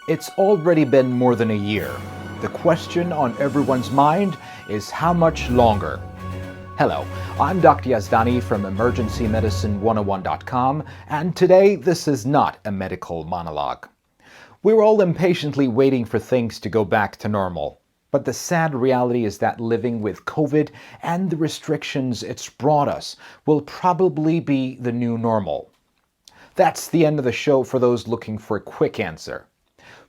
It's already been more than a year. The question on everyone's mind is how much longer? Hello, I'm Dr. Yazdani from EmergencyMedicine101.com, and today this is not a medical monologue. We're all impatiently waiting for things to go back to normal. But the sad reality is that living with COVID and the restrictions it's brought us will probably be the new normal. That's the end of the show for those looking for a quick answer.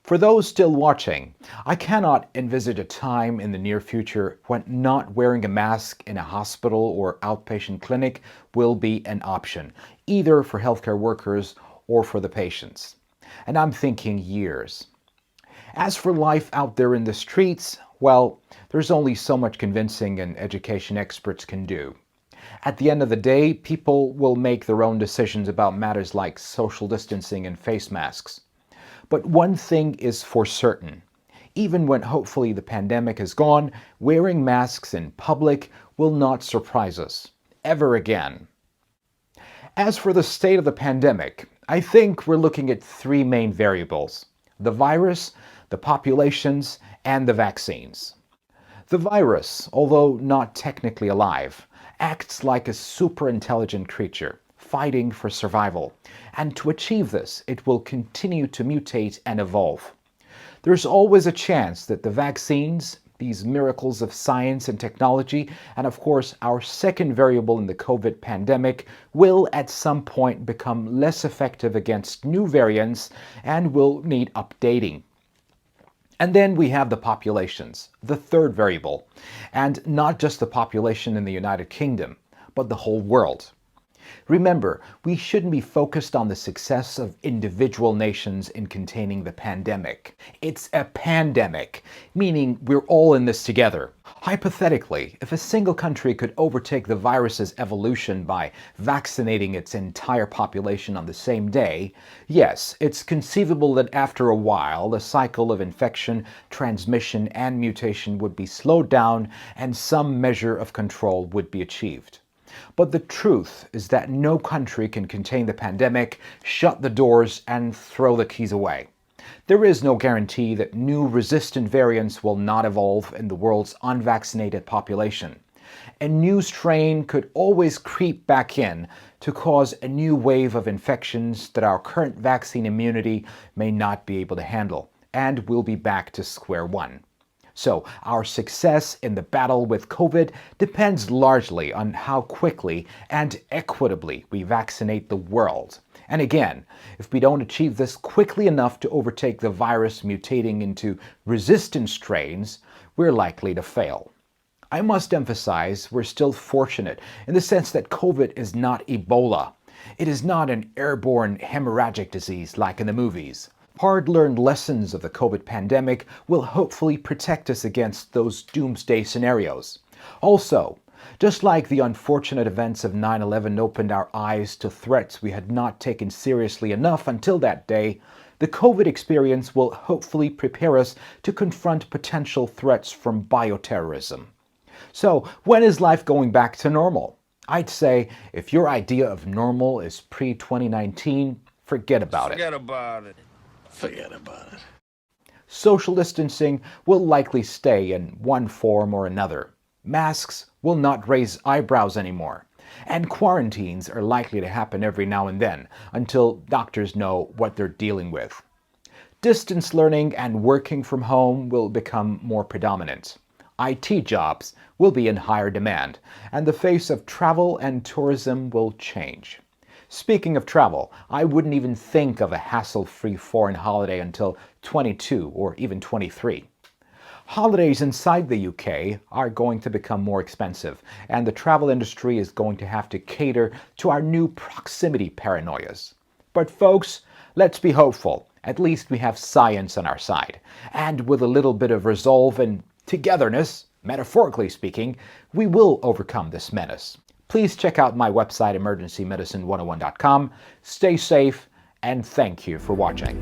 For those still watching, I cannot envisage a time in the near future when not wearing a mask in a hospital or outpatient clinic will be an option, either for healthcare workers or for the patients. And I'm thinking years. As for life out there in the streets, well, there's only so much convincing and education experts can do. At the end of the day, people will make their own decisions about matters like social distancing and face masks. But one thing is for certain. Even when hopefully the pandemic is gone, wearing masks in public will not surprise us, ever again. As for the state of the pandemic, I think we're looking at three main variables: the virus, the populations, and the vaccines. The virus, although not technically alive, acts like a super intelligent creature, fighting for survival. And to achieve this, it will continue to mutate and evolve. There's always a chance that the vaccines, these miracles of science and technology, and of course our second variable in the COVID pandemic, will at some point become less effective against new variants and will need updating. And then we have the populations, the third variable, and not just the population in the United Kingdom, but the whole world. Remember, we shouldn't be focused on the success of individual nations in containing the pandemic. It's a pandemic, meaning we're all in this together. Hypothetically, if a single country could overtake the virus's evolution by vaccinating its entire population on the same day, yes, it's conceivable that after a while, the cycle of infection, transmission, and mutation would be slowed down and some measure of control would be achieved. But the truth is that no country can contain the pandemic, shut the doors, and throw the keys away. There is no guarantee that new resistant variants will not evolve in the world's unvaccinated population. A new strain could always creep back in to cause a new wave of infections that our current vaccine immunity may not be able to handle, and we'll be back to square one. So our success in the battle with COVID depends largely on how quickly and equitably we vaccinate the world. And again, if we don't achieve this quickly enough to overtake the virus mutating into resistant strains, we're likely to fail. I must emphasize we're still fortunate in the sense that COVID is not Ebola. It is not an airborne hemorrhagic disease like in the movies. Hard-learned lessons of the COVID pandemic will hopefully protect us against those doomsday scenarios. Also, just like the unfortunate events of 9/11 opened our eyes to threats we had not taken seriously enough until that day, the COVID experience will hopefully prepare us to confront potential threats from bioterrorism. So, when is life going back to normal? I'd say if your idea of normal is pre-2019, forget about it. Forget about it. Social distancing will likely stay in one form or another. Masks will not raise eyebrows anymore. And quarantines are likely to happen every now and then until doctors know what they're dealing with. Distance learning and working from home will become more predominant. IT jobs will be in higher demand, and the face of travel and tourism will change. Speaking of travel, I wouldn't even think of a hassle-free foreign holiday until 22 or even 23. Holidays inside the UK are going to become more expensive, and the travel industry is going to have to cater to our new proximity paranoias. But folks, let's be hopeful. At least we have science on our side. And with a little bit of resolve and togetherness, metaphorically speaking, we will overcome this menace. Please check out my website, EmergencyMedicine101.com. Stay safe, and thank you for watching.